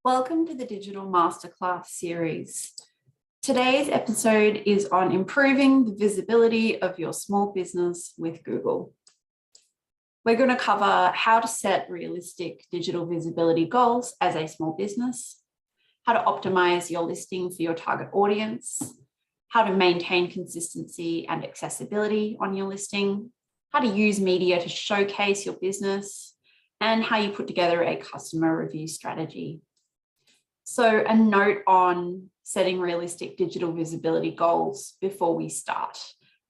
Welcome to the Digital Masterclass series. Today's episode is on improving the visibility of your small business with Google. We're going to cover how to set realistic digital visibility goals as a small business, how to optimize your listing for your target audience, how to maintain consistency and accessibility on your listing, how to use media to showcase your business, and how you put together a customer review strategy. So a note on setting realistic digital visibility goals before we start.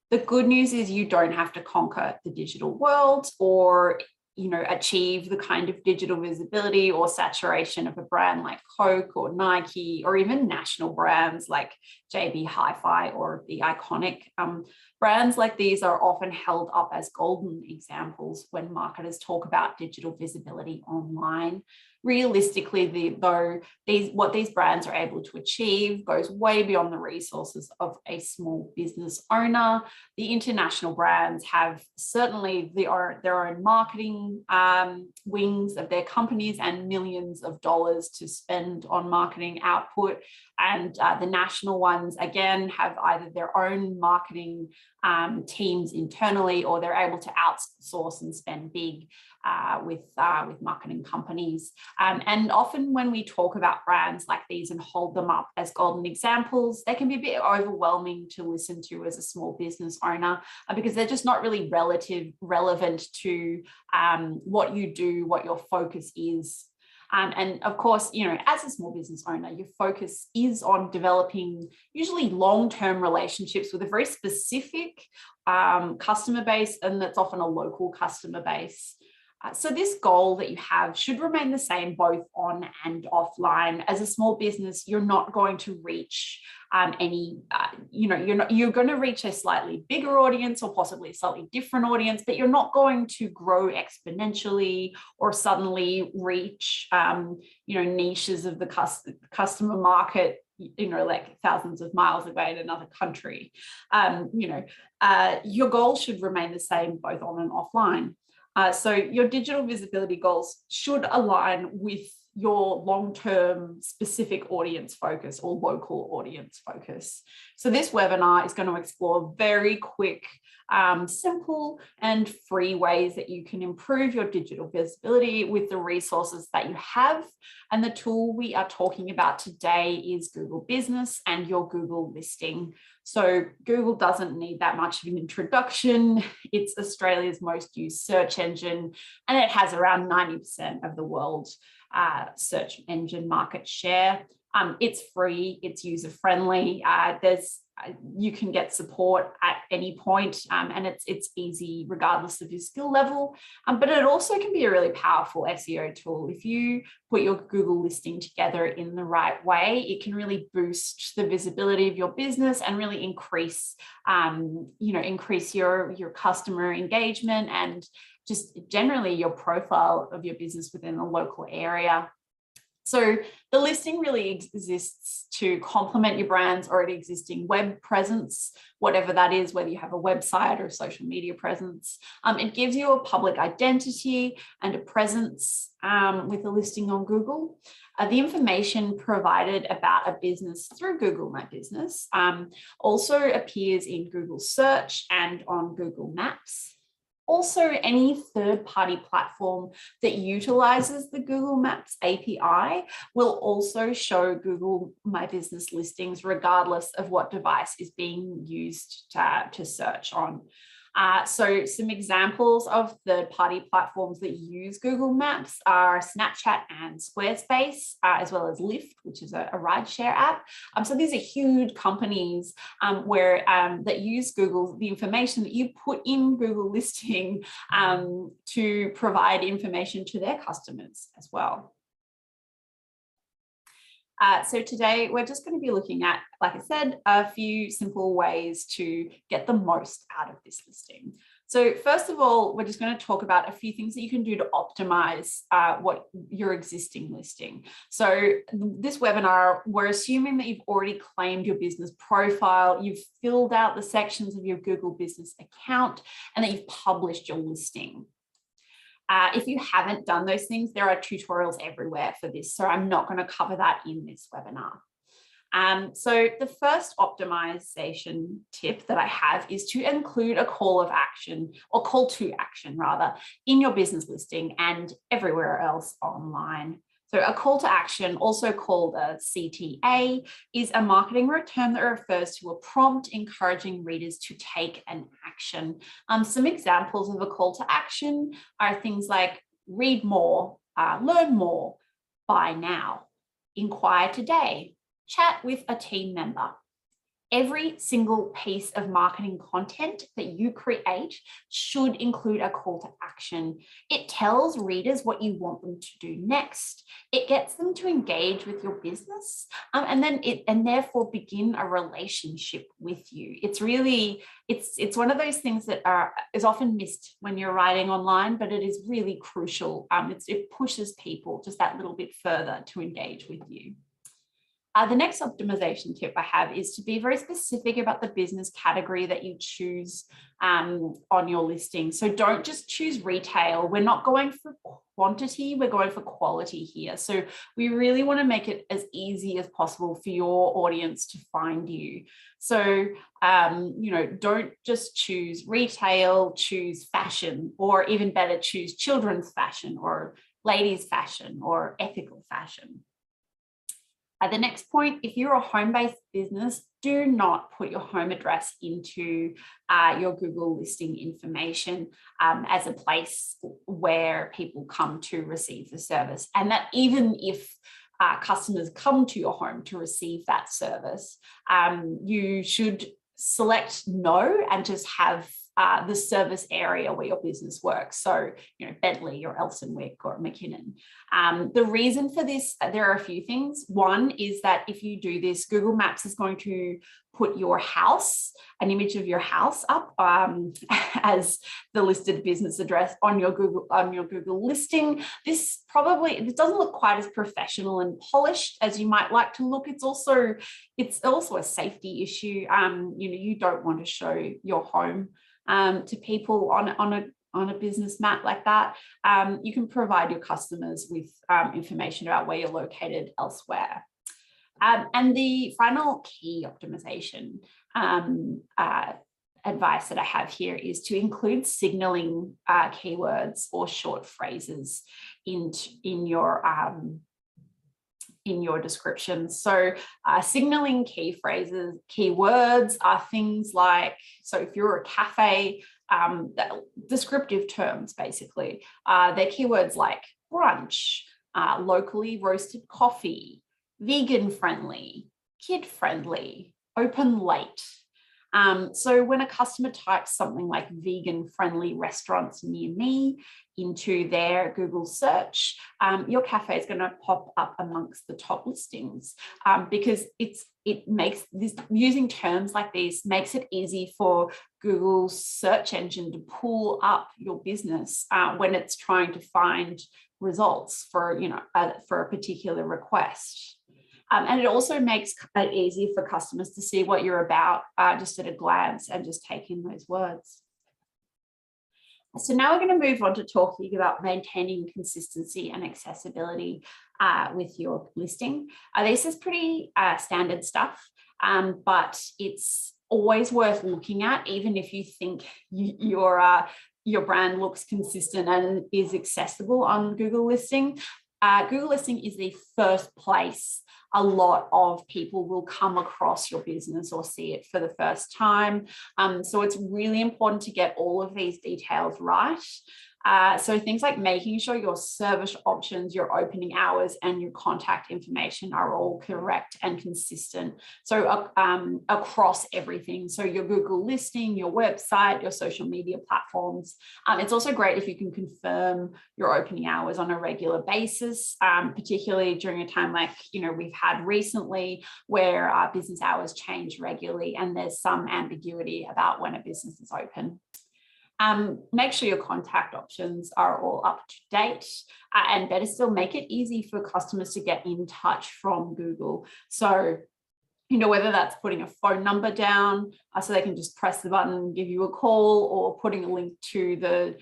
The good news is you don't have to conquer the digital world or achieve the kind of digital visibility or saturation of a brand like Coke or Nike, or even national brands like JB Hi-Fi or the iconic. Brands like these are often held up as golden examples when marketers talk about digital visibility online. Realistically, what these brands are able to achieve goes way beyond the resources of a small business owner. The international brands have certainly their own marketing wings of their companies and millions of dollars to spend on marketing output. And the national ones, again, have either their own marketing teams internally, or they're able to outsource and spend big with marketing companies. And often when we talk about brands like these and hold them up as golden examples, they can be a bit overwhelming to listen to as a small business owner because they're just not really relevant to what you do, what your focus is. And of course, as a small business owner, your focus is on developing usually long-term relationships with a very specific customer base, and that's often a local customer base. So this goal that you have should remain the same both on and offline. As a small business, you're not going to reach you're going to reach a slightly bigger audience or possibly a slightly different audience, but you're not going to grow exponentially or suddenly reach, niches of the customer market, like thousands of miles away in another country. Your goal should remain the same both on and offline. So your digital visibility goals should align with your long-term specific audience focus or local audience focus. So this webinar is going to explore very quick, simple and free ways that you can improve your digital visibility with the resources that you have. And the tool we are talking about today is Google Business and your Google listing. So Google doesn't need that much of an introduction. It's Australia's most used search engine, and it has around 90% of the world's search engine market share. It's free, it's user-friendly. You can get support at any point, and it's easy regardless of your skill level. But it also can be a really powerful SEO tool. If you put your Google listing together in the right way, it can really boost the visibility of your business and really increase your customer engagement and just generally your profile of your business within the local area. So the listing really exists to complement your brand's already existing web presence, whatever that is, whether you have a website or a social media presence. It gives you a public identity and a presence with a listing on Google. The information provided about a business through Google My Business also appears in Google Search and on Google Maps. Also, any third-party platform that utilizes the Google Maps API will also show Google My Business listings regardless of what device is being used to search on. So some examples of third-party platforms that use Google Maps are Snapchat and Squarespace, as well as Lyft, which is a rideshare app. So these are huge companies that use the information that you put in Google listing to provide information to their customers as well. So today we're just going to be looking at, like I said, a few simple ways to get the most out of this listing. So first of all, we're just going to talk about a few things that you can do to optimize what your existing listing. So this webinar, we're assuming that you've already claimed your business profile, you've filled out the sections of your Google Business account, and that you've published your listing. If you haven't done those things, there are tutorials everywhere for this, so I'm not going to cover that in this webinar. So the first optimization tip that I have is to include a call of action, or call to action rather, in your business listing and everywhere else online. So a call to action, also called a CTA, is a marketing word term that refers to a prompt encouraging readers to take an action. Some examples of a call to action are things like read more, learn more, buy now, inquire today, chat with a team member. Every single piece of marketing content that you create should include a call to action. It tells readers what you want them to do next. It gets them to engage with your business, and therefore begin a relationship with you. It's really, it's one of those things that is often missed when you're writing online, but it is really crucial. It pushes people just that little bit further to engage with you. The next optimization tip I have is to be very specific about the business category that you choose on your listing. So don't just choose retail. We're not going for quantity, we're going for quality here. So we really want to make it as easy as possible for your audience to find you. So, don't just choose retail, choose fashion, or even better, choose children's fashion or ladies' fashion or ethical fashion. The next point, if you're a home-based business, do not put your home address into your Google listing information as a place where people come to receive the service. And that even if customers come to your home to receive that service, you should select no and just have the service area where your business works. So, Bentley or Elsternwick or McKinnon. The reason for this, there are a few things. One is that if you do this, Google Maps is going to put your house, an image of your house up as the listed business address on your Google listing. This doesn't look quite as professional and polished as you might like to look. It's also a safety issue. You don't want to show your home to people on a business map like that. You can provide your customers with information about where you're located elsewhere. And the final key optimization advice that I have here is to include signaling keywords or short phrases in your description. So signaling key phrases, keywords are things like, so if you're a cafe, descriptive terms, basically, they're keywords like brunch, locally roasted coffee, vegan friendly, kid friendly, open late. So when a customer types something like vegan friendly restaurants near me into their Google search, your cafe is going to pop up amongst the top listings because it makes this, using terms like these makes it easy for Google's search engine to pull up your business when it's trying to find results for a particular request. And it also makes it easy for customers to see what you're about just at a glance and just take in those words. So now we're going to move on to talking about maintaining consistency and accessibility with your listing. This is pretty standard stuff, but it's always worth looking at, even if you think your brand looks consistent and is accessible on Google listing. Google listing is the first place a lot of people will come across your business or see it for the first time. So it's really important to get all of these details right. So things like making sure your service options, your opening hours, and your contact information are all correct and consistent. So across everything. So your Google listing, your website, your social media platforms. It's also great if you can confirm your opening hours on a regular basis, particularly during a time like we've had recently, where our business hours change regularly and there's some ambiguity about when a business is open. Make sure your contact options are all up to date, and better still, make it easy for customers to get in touch from Google. So whether that's putting a phone number down so they can just press the button and give you a call, or putting a link to the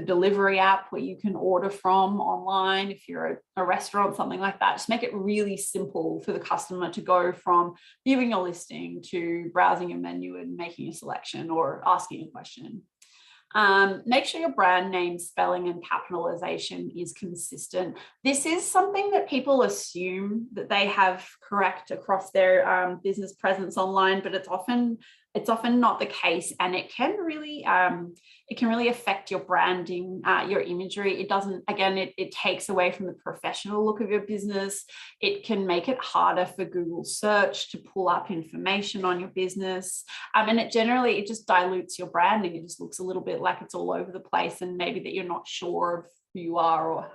delivery app where you can order from online if you're a restaurant, something like that. Just make it really simple for the customer to go from viewing your listing to browsing a menu and making a selection or asking a question. Make sure your brand name spelling and capitalization is consistent. This is something that people assume that they have correct across their business presence online, but it's often not the case, and it can really affect your branding, your imagery. It doesn't, again, it takes away from the professional look of your business. It can make it harder for Google search to pull up information on your business. And it just dilutes your branding. It just looks a little bit like it's all over the place, and maybe that you're not sure of who you are, or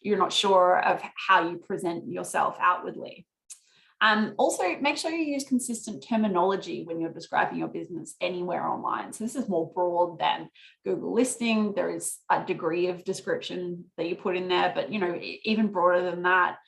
you're not sure of how you present yourself outwardly. Also, make sure you use consistent terminology when you're describing your business anywhere online. So this is more broad than Google listing. There is a degree of description that you put in there, but even broader than that.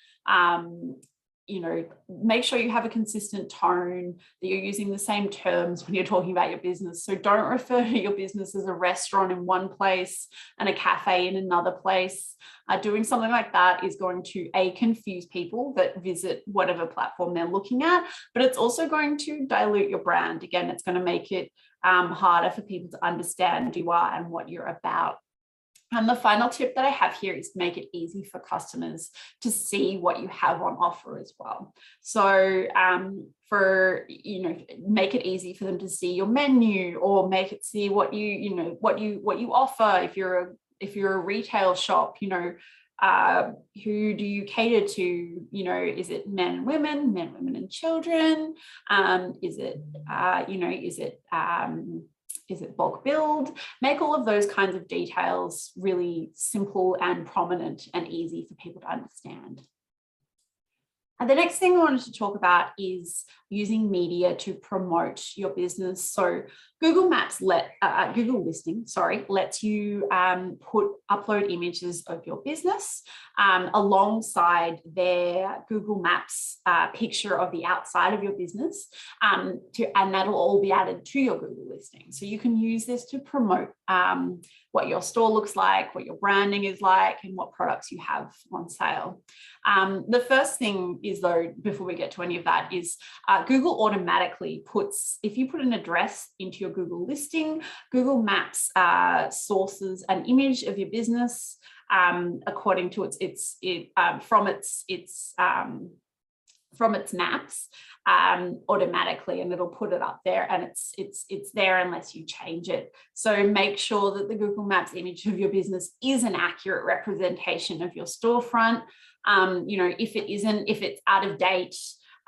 Make sure you have a consistent tone, that you're using the same terms when you're talking about your business. So don't refer to your business as a restaurant in one place and a cafe in another place. Doing something like that is going to confuse people that visit whatever platform they're looking at, but it's also going to dilute your brand. Again, it's going to make it harder for people to understand who you are and what you're about. And the final tip that I have here is to make it easy for customers to see what you have on offer as well. So make it easy for them to see your menu, or make it see what you offer. If you're a retail shop, who do you cater to? Is it men, women and children? Is it bulk build? Make all of those kinds of details really simple and prominent and easy for people to understand. And the next thing I wanted to talk about is using media to promote your business. So Google Maps Google Listing, lets you upload images of your business alongside their Google Maps picture of the outside of your business, and that'll all be added to your Google listing. So you can use this to promote what your store looks like, what your branding is like, and what products you have on sale. The first thing is, though, before we get to any of that, is Google automatically if you put an address into your Google listing, Google Maps sources an image of your business according to from its maps automatically, and it'll put it up there, and it's there unless you change it. So make sure that the Google Maps image of your business is an accurate representation of your storefront. If it isn't, if it's out of date,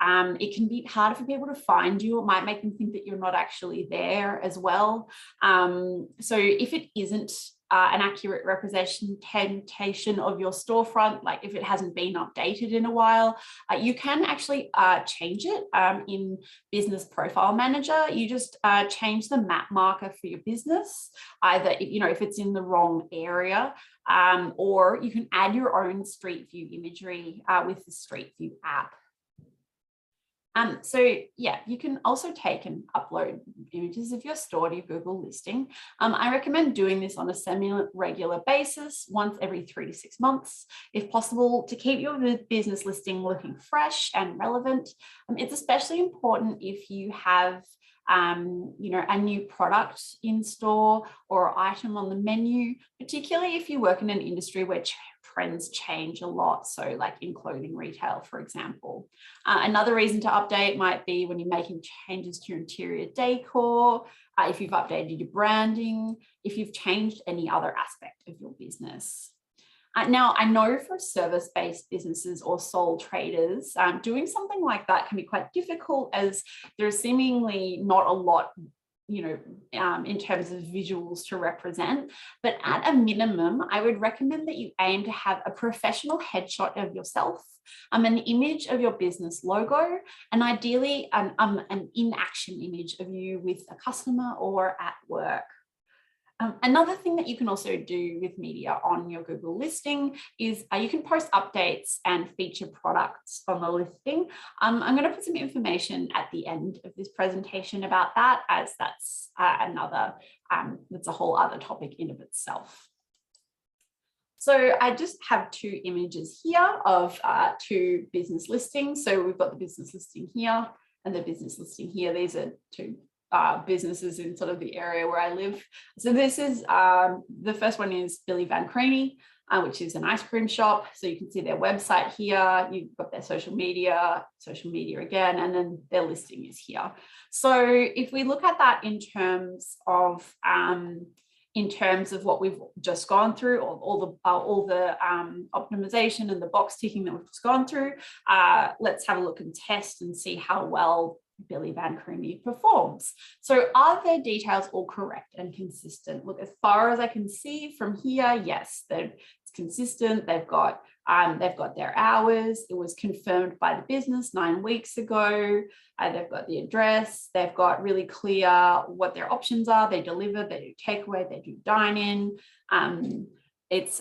it can be harder for people to find you. It might make them think that you're not actually there as well. So if it isn't an accurate representation of your storefront, like if it hasn't been updated in a while, you can actually change it in Business Profile Manager. You just change the map marker for your business, either if it's in the wrong area, or you can add your own Street View imagery with the Street View app. You can also take and upload images of your store to your Google listing. I recommend doing this on a semi-regular basis, once every 3 to 6 months, if possible, to keep your business listing looking fresh and relevant. It's especially important if you have a new product in store or item on the menu, particularly if you work in an industry where trends change a lot. So like in clothing retail, for example. Another reason to update might be when you're making changes to your interior decor, if you've updated your branding, if you've changed any other aspect of your business. Now, I know for service-based businesses or sole traders, doing something like that can be quite difficult, as there's seemingly not a lot in terms of visuals to represent. But at a minimum, I would recommend that you aim to have a professional headshot of yourself, an image of your business logo, and ideally an in-action image of you with a customer or at work. Another thing that you can also do with media on your Google listing is you can post updates and feature products on the listing. I'm going to put some information at the end of this presentation about that, as that's that's a whole other topic in of itself. So I just have two images here of two business listings. So we've got the business listing here and the business listing here. These are two businesses in sort of the area where I live. So this is, the first one is Billy Van Creamy, which is an ice cream shop. So you can see their website here. You've got their social media again, and then their listing is here. So if we look at that in terms of what we've just gone through, all the optimization and the box ticking that we've just gone through, let's have a look and test and see how well Billy Van Creamy performs. So are their details all correct and consistent? Look, as far as I can see from here, yes, it's consistent. They've got their hours. It was confirmed by the business 9 weeks ago. They've got the address. They've got really clear what their options are. They deliver, they do takeaway, they do dine-in. Is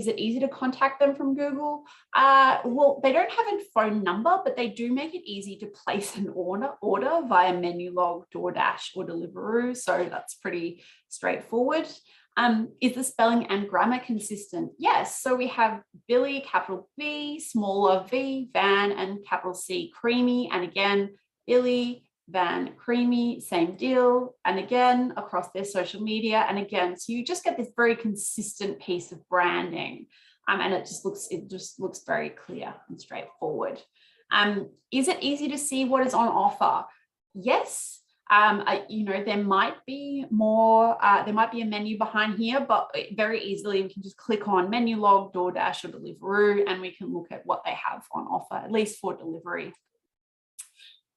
it easy to contact them from Google? Well, they don't have a phone number, but they do make it easy to place an order via Menulog, DoorDash, or Deliveroo. So that's pretty straightforward. Is the spelling and grammar consistent? Yes. So we have Billy, capital B, smaller v, Van, and capital C, Creamy. And again, Billy, Van Creamy, same deal. And again, across their social media. And again, so you just get this very consistent piece of branding. And it just looks very clear and straightforward. Is it easy to see what is on offer? Yes. There might be a menu behind here, but very easily we can just click on Menulog, DoorDash, or Deliveroo, and we can look at what they have on offer, at least for delivery.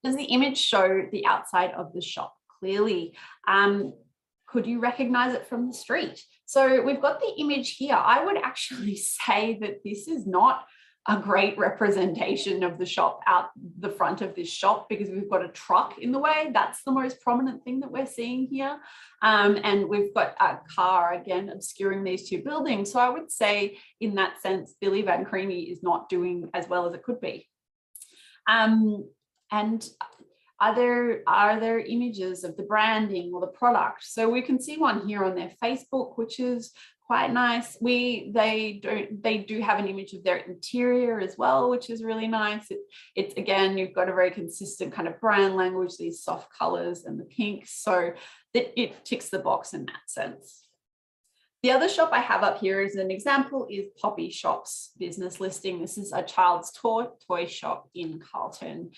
Does the image show the outside of the shop clearly? Could you recognize it from the street? So we've got the image here. I would actually say that this is not a great representation of the shop out the front of this shop, because we've got a truck in the way. That's the most prominent thing that we're seeing here. And we've got a car again obscuring these two buildings. So I would say in that sense, Billy Van Creamy is not doing as well as it could be. And are there images of the branding or the product? So we can see one here on their Facebook, which is quite nice. They do have an image of their interior as well, which is really nice. It's again, you've got a very consistent kind of brand language, these soft colors and the pinks. So it ticks the box in that sense. The other shop I have up here as an example is Poppy Shop's business listing. This is a child's toy shop in Carlton.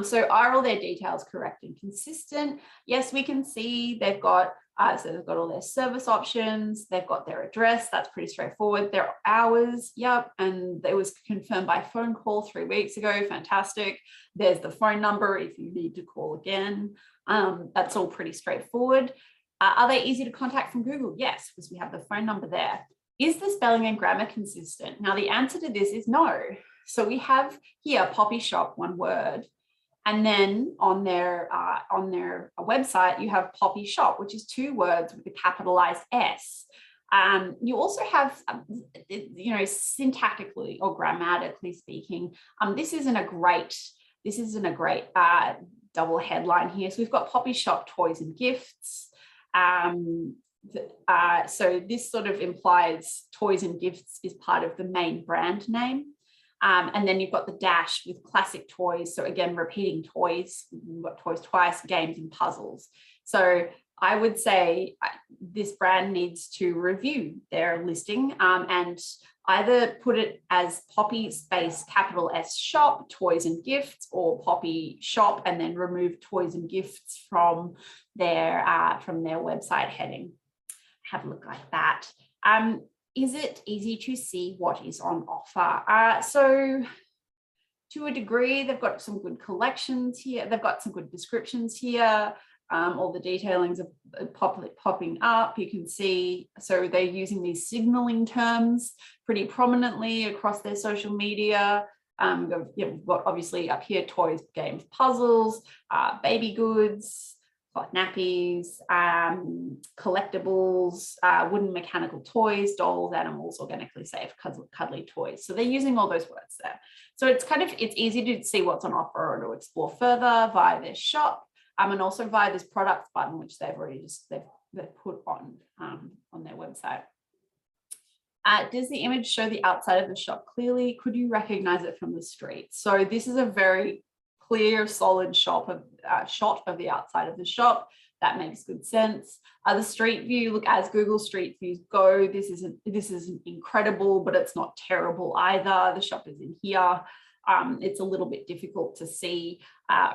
So are all their details correct and consistent? Yes, we can see they've got all their service options. They've got their address. That's pretty straightforward. Their hours, yep. And it was confirmed by phone call 3 weeks ago. Fantastic. There's the phone number if you need to call again. That's all pretty straightforward. Are they easy to contact from Google? Yes, because we have the phone number there. Is the spelling and grammar consistent? Now, the answer to this is no. So we have here Poppy Shop, one word. And then on their website, you have Poppy Shop, which is 2 words with a capitalized S. You also have, syntactically or grammatically speaking, this isn't a great double headline here. So we've got Poppy Shop Toys and Gifts. So this sort of implies toys and gifts is part of the main brand name. And then you've got the dash with classic toys. So again, repeating toys, we've got toys twice, games and puzzles. So I would say this brand needs to review their listing and either put it as Poppy space capital S shop, toys and gifts, or Poppy shop, and then remove toys and gifts from their website heading. Have a look like that. Is it easy to see what is on offer? So to a degree, they've got some good collections here. They've got some good descriptions here. All the detailings are popping up. You can see, so they're using these signaling terms pretty prominently across their social media. We've got obviously up here, toys, games, puzzles, baby goods, cloth nappies, collectibles, wooden mechanical toys, dolls, animals, organically safe, cuddly toys. So they're using all those words there. So it's easy to see what's on offer or to explore further via their shop, and also via this products button, which they've already they've put on their website. Does the image show the outside of the shop clearly? Could you recognize it from the street? So this is a very clear, solid shot of the outside of the shop. That makes good sense. The street view, look, as Google Street Views go, this isn't incredible, but it's not terrible either. The shop is in here. It's a little bit difficult to see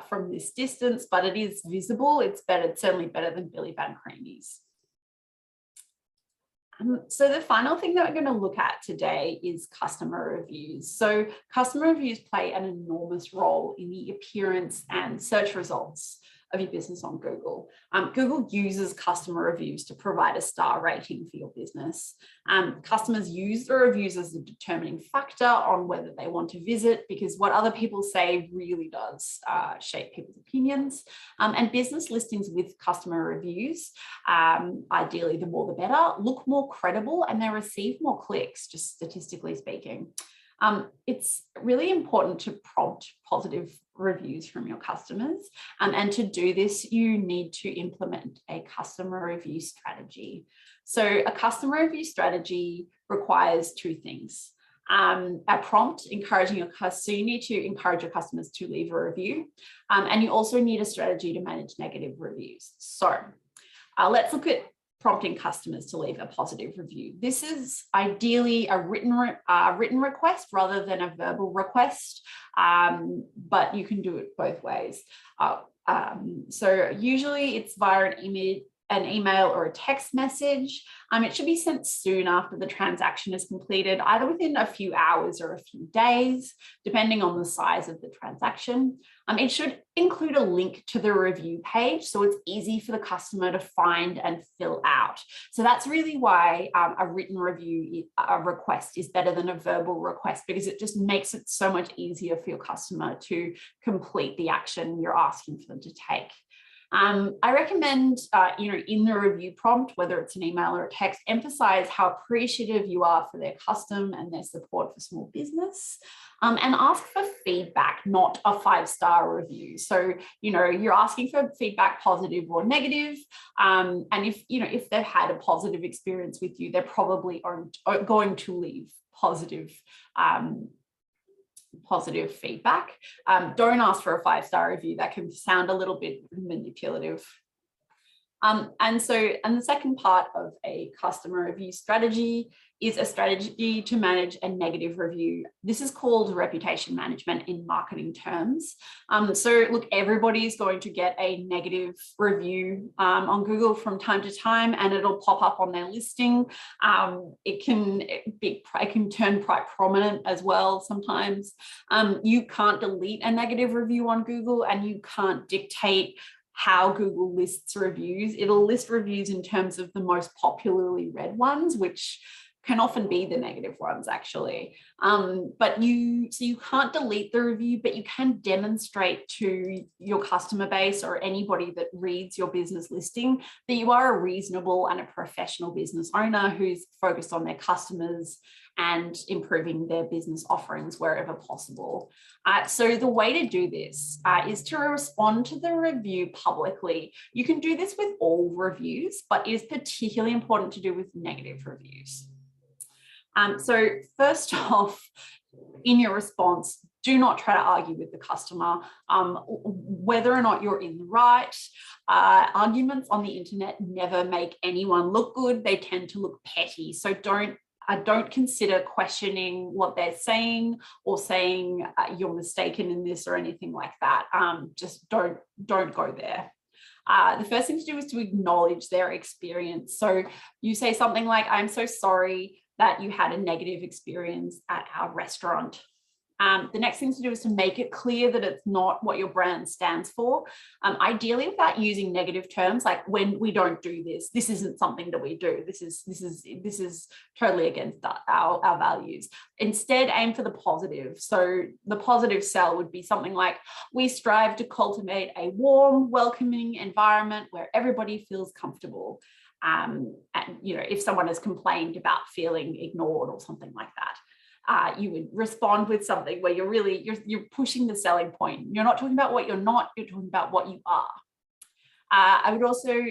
from this distance, but it is visible. It's better. It's certainly better than Billy Van Creamy's. So the final thing that we're going to look at today is customer reviews. So customer reviews play an enormous role in the appearance and search results of your business on Google. Google uses customer reviews to provide a star rating for your business. Customers use the reviews as a determining factor on whether they want to visit, because what other people say really does shape people's opinions. And business listings with customer reviews, ideally the more the better, look more credible and they receive more clicks, just statistically speaking. It's really important to prompt positive reviews from your customers. And to do this, you need to implement a customer review strategy. So a customer review strategy requires two things. A prompt encouraging your customers, so you need to encourage your customers to leave a review. And you also need a strategy to manage negative reviews. So let's look at prompting customers to leave a positive review. This is ideally a written request rather than a verbal request, but you can do it both ways. So usually it's via an email or a text message. It should be sent soon after the transaction is completed, either within a few hours or a few days, depending on the size of the transaction. It should include a link to the review page, so it's easy for the customer to find and fill out. So that's really why a written review request is better than a verbal request, because it just makes it so much easier for your customer to complete the action you're asking for them to take. I recommend, in the review prompt, whether it's an email or a text, emphasize how appreciative you are for their custom and their support for small business, and ask for feedback, not a 5-star review. So, you're asking for feedback, positive or negative. And if they've had a positive experience with you, they're probably going to leave positive feedback. Don't ask for a 5-star review. That can sound a little bit manipulative. And the second part of a customer review strategy is a strategy to manage a negative review. This is called reputation management in marketing terms. So look, everybody's going to get a negative review on Google from time to time, and it'll pop up on their listing. It can turn quite prominent as well sometimes. You can't delete a negative review on Google, and you can't dictate how Google lists reviews. It'll list reviews in terms of the most popularly read ones, which can often be the negative ones actually. But you can't delete the review, but you can demonstrate to your customer base or anybody that reads your business listing that you are a reasonable and a professional business owner who's focused on their customers and improving their business offerings wherever possible. So the way to do this is to respond to the review publicly. You can do this with all reviews, but it is particularly important to do with negative reviews. So first off, in your response, do not try to argue with the customer whether or not you're in the right. Arguments on the internet never make anyone look good. They tend to look petty. So don't consider questioning what they're saying or saying you're mistaken in this or anything like that. Just don't go there. The first thing to do is to acknowledge their experience. So you say something like, "I'm so sorry that you had a negative experience at our restaurant." The next thing to do is to make it clear that it's not what your brand stands for. Ideally, without using negative terms like when we don't do this, this isn't something that we do. This is totally against our values. Instead, aim for the positive. So the positive sell would be something like, we strive to cultivate a warm, welcoming environment where everybody feels comfortable. And if someone has complained about feeling ignored or something like that, you would respond with something where you're pushing the selling point. You're not talking about what you're not, you're talking about what you are. I would also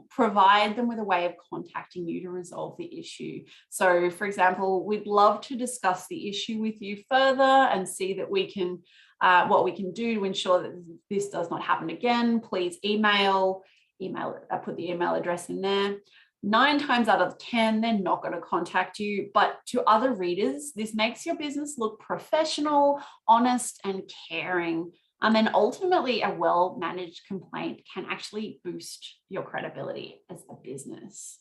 provide them with a way of contacting you to resolve the issue. So, for example, we'd love to discuss the issue with you further and see that we can, what we can do to ensure that this does not happen again. Please email, I put the email address in there. 9 times out of 10, they're not going to contact you. But to other readers, this makes your business look professional, honest, and caring. And then ultimately, a well-managed complaint can actually boost your credibility as a business.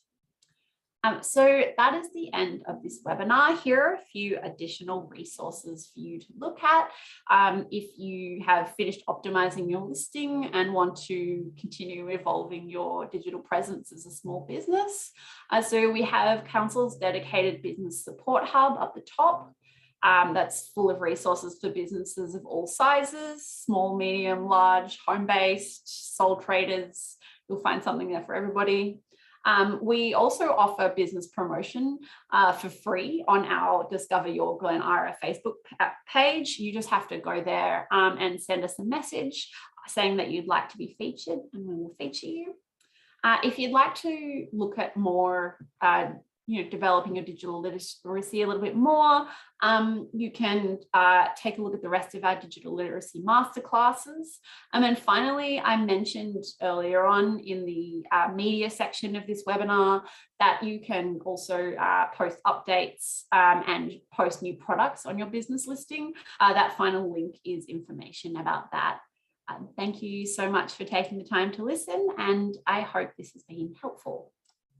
So that is the end of this webinar. Here are a few additional resources for you to look at if you have finished optimizing your listing and want to continue evolving your digital presence as a small business. So we have Council's dedicated business support hub up the top. That's full of resources for businesses of all sizes, small, medium, large, home-based, sole traders. You'll find something there for everybody. We also offer business promotion for free on our Discover Your Glen Ira Facebook page. You just have to go there and send us a message saying that you'd like to be featured, and we will feature you. If you'd like to look at more developing your digital literacy a little bit more, you can take a look at the rest of our digital literacy masterclasses. And then finally, I mentioned earlier on in the media section of this webinar that you can also post updates and post new products on your business listing. That final link is information about that. Thank you so much for taking the time to listen, and I hope this has been helpful.